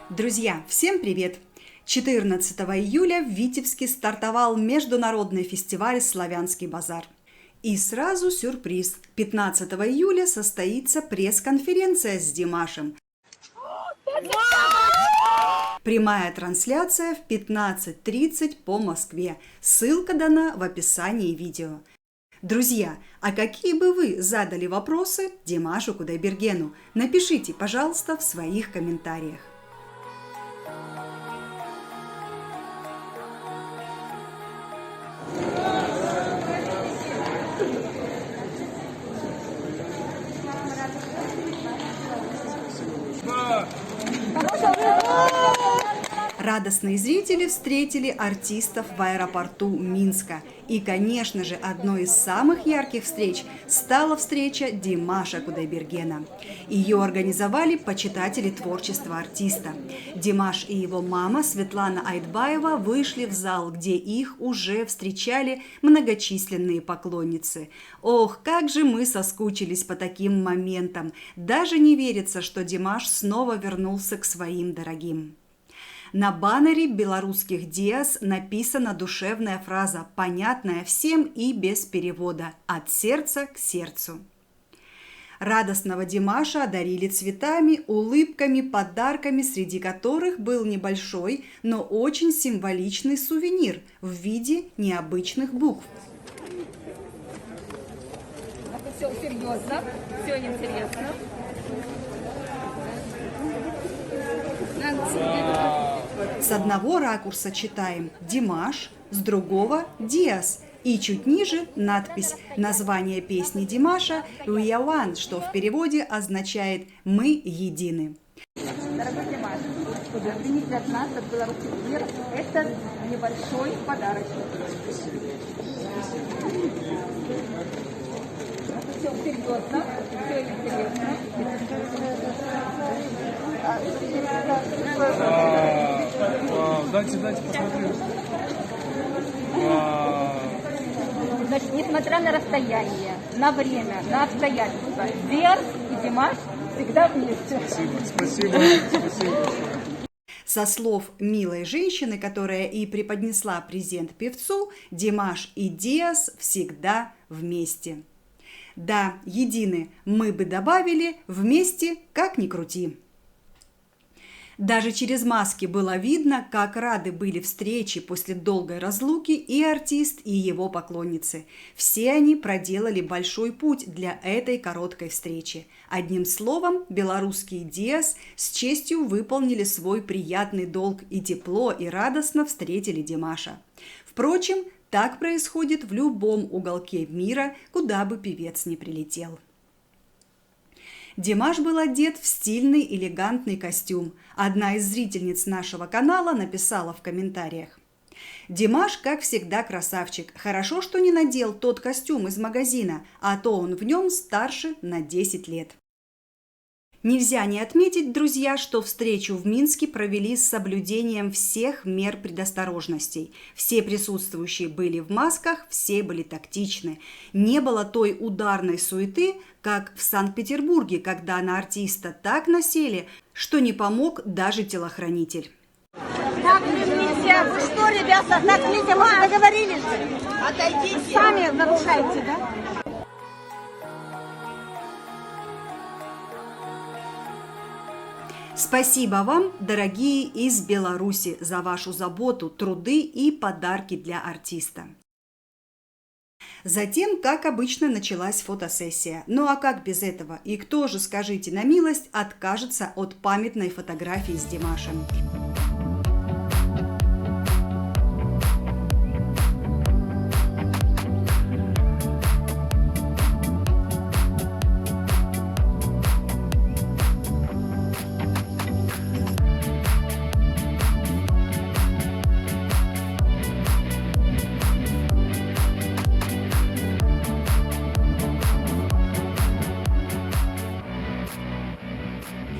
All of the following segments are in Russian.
Друзья, всем привет! 14 июля в Витебске стартовал международный фестиваль «Славянский базар». И сразу сюрприз. 15 июля состоится пресс-конференция с Димашем. Прямая трансляция в 15:30 по Москве. Ссылка дана в описании видео. Друзья, а какие бы вы задали вопросы Димашу Кудайбергену? Напишите, пожалуйста, в своих комментариях. Радостные зрители встретили артистов в аэропорту Минска. И, конечно же, одной из самых ярких встреч стала встреча Димаша Кудайбергена. Ее организовали почитатели творчества артиста. Димаш и его мама Светлана Айтбаева вышли в зал, где их уже встречали многочисленные поклонницы. Ох, как же мы соскучились по таким моментам. Даже не верится, что Димаш снова вернулся к своим дорогим. На баннере белорусских Диас написана душевная фраза, понятная всем и без перевода «От сердца к сердцу». Радостного Димаша одарили цветами, улыбками, подарками, среди которых был небольшой, но очень символичный сувенир в виде необычных букв. Это все серьезно, все интересно. С одного ракурса читаем «Димаш», с другого «Диас». И чуть ниже надпись «Название песни Димаша «We are one», что в переводе означает «Мы едины». Дорогой Димаш, примите от нас, от белорусских мира, это небольшой подарочек. Это все серьезно, все интересно. Дайте посмотрю. Значит, несмотря на расстояние, на время, на обстоятельства, Диас и Димаш всегда вместе. Спасибо. Со слов милой женщины, которая и преподнесла презент певцу, Димаш и Диас всегда вместе. Да, едины, мы бы добавили вместе, как ни крути. Даже через маски было видно, как рады были встрече после долгой разлуки и артист, и его поклонницы. Все они проделали большой путь для этой короткой встречи. Одним словом, белорусские Диас с честью выполнили свой приятный долг и тепло и радостно встретили Димаша. Впрочем, так происходит в любом уголке мира, куда бы певец ни прилетел. Димаш был одет в стильный, элегантный костюм. Одна из зрительниц нашего канала написала в комментариях: «Димаш, как всегда, красавчик. Хорошо, что не надел тот костюм из магазина, а то он в нем старше на 10 лет». Нельзя не отметить, друзья, что встречу в Минске провели с соблюдением всех мер предосторожностей. Все присутствующие были в масках, все были тактичны. Не было той ударной суеты, как в Санкт-Петербурге, когда на артиста так насели, что не помог даже телохранитель. Так нельзя. Вы что, ребята, так нельзя? Мы договорились. Отойдите. Сами нарушаете, да? Спасибо вам, дорогие из Беларуси, за вашу заботу, труды и подарки для артиста. Затем, как обычно, началась фотосессия. Ну а как без этого? И кто же, скажите на милость, откажется от памятной фотографии с Димашем?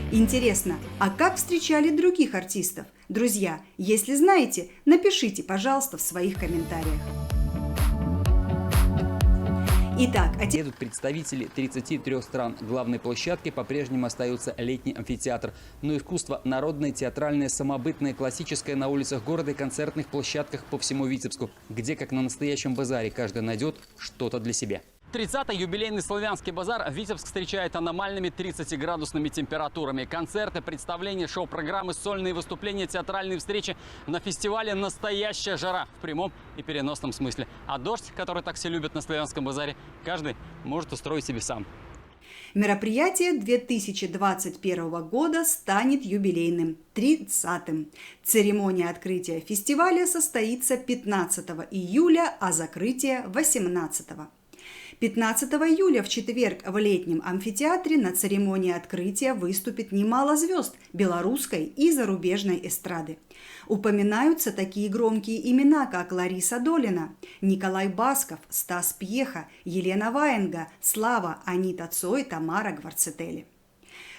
Интересно, а как встречали других артистов? Друзья, если знаете, напишите, пожалуйста, в своих комментариях. Итак, а теперь... Едут представители 33 стран. Главной площадкой по-прежнему остается летний амфитеатр. Но искусство народное, театральное, самобытное, классическое на улицах города и концертных площадках по всему Витебску, где, как на настоящем базаре, каждый найдет что-то для себя. 30-й юбилейный славянский базар Витебск встречает аномальными 30-градусными температурами. Концерты, представления, шоу-программы, сольные выступления, театральные встречи. На фестивале настоящая жара в прямом и переносном смысле. А дождь, который так все любят на славянском базаре, каждый может устроить себе сам. Мероприятие 2021 года станет юбилейным, 30-м. Церемония открытия фестиваля состоится 15 июля, а закрытие 18-го. 15 июля в четверг в летнем амфитеатре на церемонии открытия выступит немало звезд белорусской и зарубежной эстрады. Упоминаются такие громкие имена, как Лариса Долина, Николай Басков, Стас Пьеха, Елена Ваенга, Слава, Анита Цой, Тамара Гварцетели.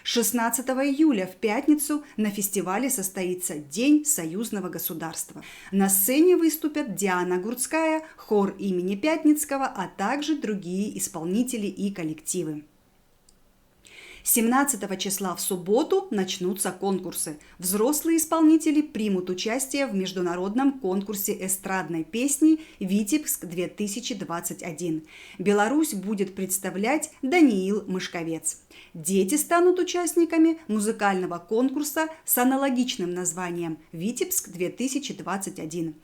16 июля в пятницу на фестивале состоится День союзного государства. На сцене выступят Диана Гурцкая, хор имени Пятницкого, а также другие исполнители и коллективы. 17 числа в субботу начнутся конкурсы. Взрослые исполнители примут участие в международном конкурсе эстрадной песни «Витебск-2021». Беларусь будет представлять Даниил Мышковец. Дети станут участниками музыкального конкурса с аналогичным названием «Витебск-2021».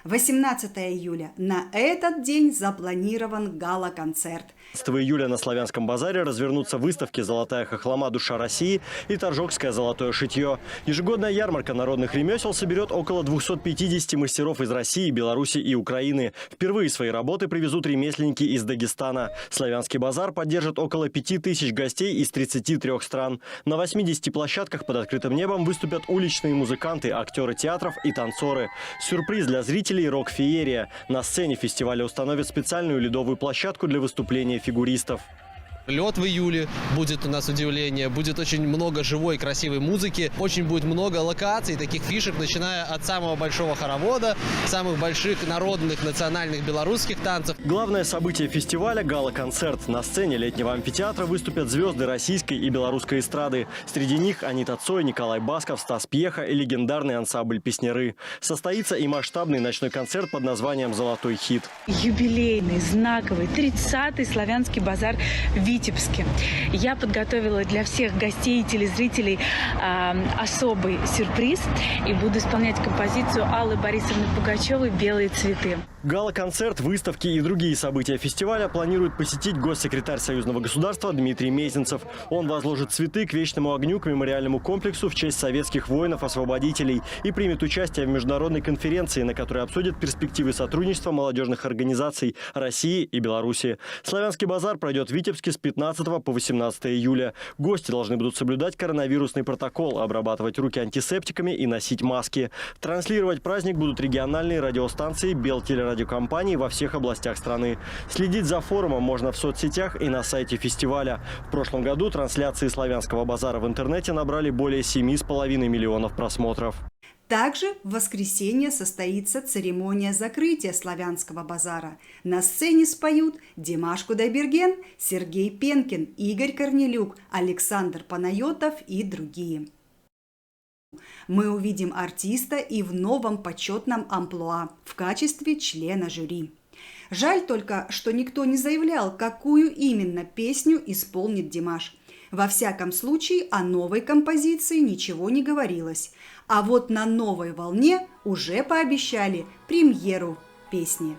18 июля. На этот день запланирован гала-концерт. 15 июля на Славянском базаре развернутся выставки «Золотая хохлома. Душа России» и «Торжокское золотое шитье». Ежегодная ярмарка народных ремесел соберет около 250 мастеров из России, Беларуси и Украины. Впервые свои работы привезут ремесленники из Дагестана. Славянский базар поддержит около 5000 гостей из 33 стран. На 80 площадках под открытым небом выступят уличные музыканты, актеры театров и танцоры. Сюрприз для зрителей – рок-феерия. На сцене фестиваля установят специальную ледовую площадку для выступления фигуристов. Лед в июле будет у нас удивление, будет очень много живой красивой музыки, очень будет много локаций, таких фишек, начиная от самого большого хоровода, самых больших народных национальных белорусских танцев. Главное событие фестиваля – гала-концерт. На сцене летнего амфитеатра выступят звезды российской и белорусской эстрады. Среди них Анита Цой, Николай Басков, Стас Пьеха и легендарный ансамбль «Песняры». Состоится и масштабный ночной концерт под названием «Золотой хит». Юбилейный, знаковый, 30-й славянский базар в Витебске. Я подготовила для всех гостей и телезрителей особый сюрприз и буду исполнять композицию Аллы Борисовны Пугачевой «Белые цветы». Гала-концерт, выставки и другие события фестиваля планирует посетить госсекретарь Союзного государства Дмитрий Мезенцев. Он возложит цветы к вечному огню к мемориальному комплексу в честь советских воинов-освободителей и примет участие в международной конференции, на которой обсудят перспективы сотрудничества молодежных организаций России и Беларуси. Славянский базар пройдет в Витебске с 15 по 18 июля. Гости должны будут соблюдать коронавирусный протокол, обрабатывать руки антисептиками и носить маски. Транслировать праздник будут региональные радиостанции Белтелерадиокомпании во всех областях страны. Следить за форумом можно в соцсетях и на сайте фестиваля. В прошлом году трансляции славянского базара в интернете набрали более 7,5 миллионов просмотров. Также в воскресенье состоится церемония закрытия славянского базара. На сцене споют Димаш Кудайберген, Сергей Пенкин, Игорь Корнелюк, Александр Панайотов и другие. Мы увидим артиста и в новом почетном амплуа в качестве члена жюри. Жаль только, что никто не заявлял, какую именно песню исполнит Димаш. Во всяком случае, о новой композиции ничего не говорилось. А вот на новой волне уже пообещали премьеру песни.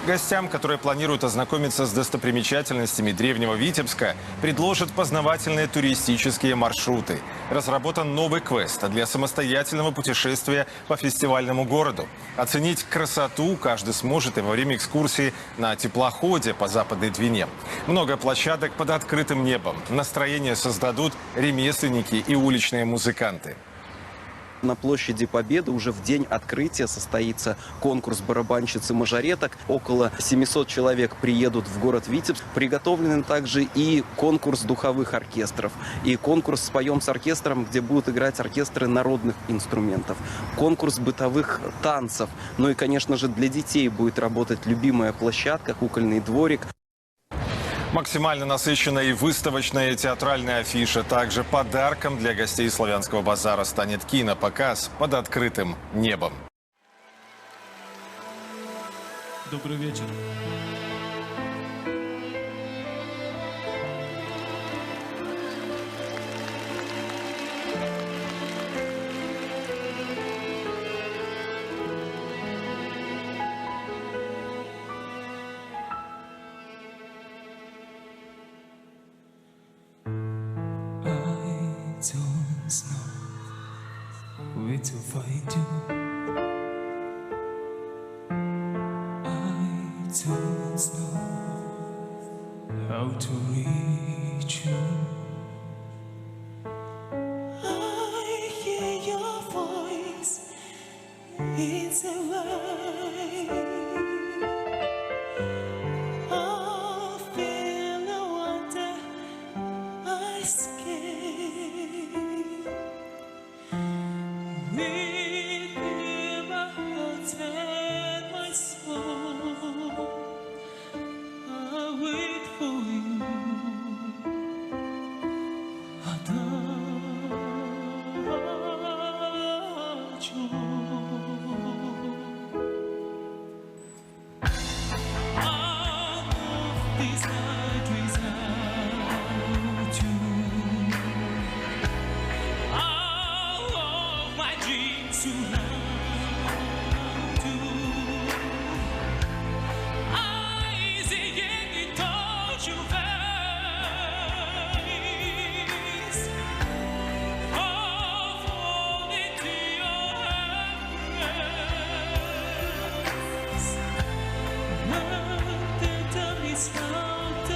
Гостям, которые планируют ознакомиться с достопримечательностями древнего Витебска, предложат познавательные туристические маршруты. Разработан новый квест для самостоятельного путешествия по фестивальному городу. Оценить красоту каждый сможет и во время экскурсии на теплоходе по Западной Двине. Много площадок под открытым небом. Настроение создадут ремесленники и уличные музыканты. На площади Победы уже в день открытия состоится конкурс барабанщицы мажореток. Около 700 человек приедут в город Витебск. Приготовлены также и конкурс духовых оркестров, и конкурс «Споем с оркестром», где будут играть оркестры народных инструментов, конкурс бытовых танцев. Ну и, конечно же, для детей будет работать любимая площадка «Кукольный дворик». Максимально насыщенная и выставочная театральная афиша. Также подарком для гостей Славянского базара станет кинопоказ «Под открытым небом». Добрый вечер. Don't know where to find you. I don't know how to reach you. I hear your voice, it's a lie. I feel the wonder, I escape. Within my heart and my soul, I wait for you. These night without you, all of my dreams surround you. Eyes again, touch your face, fall into your embrace. When the time is out.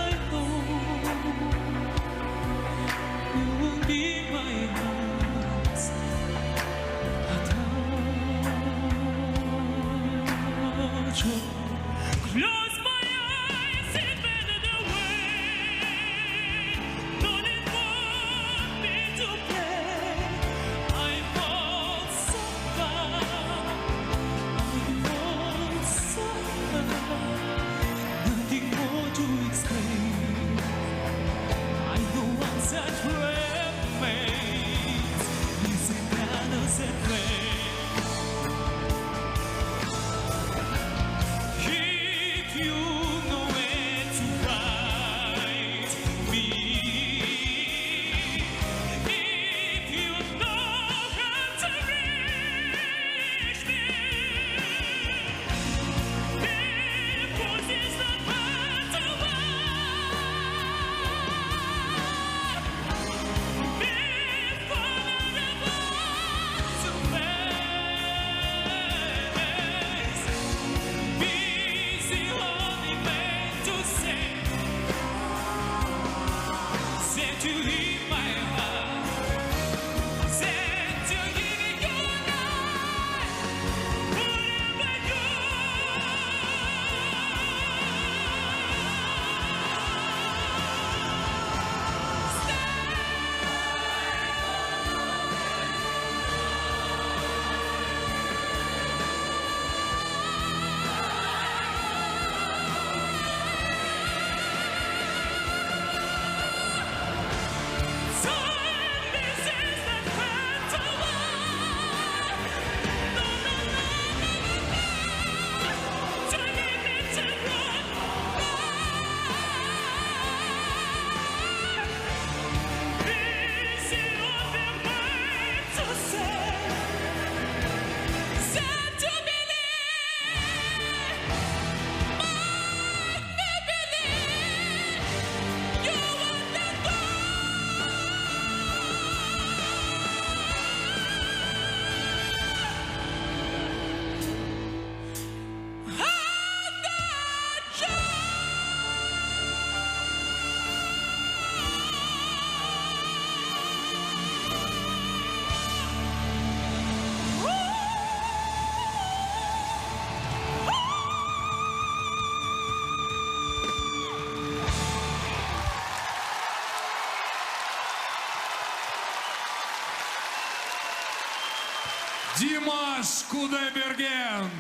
Димаш Кудайберген.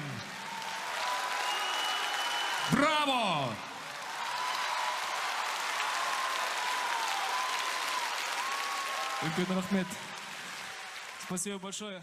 Браво! Үлкен рахмет. Спасибо большое.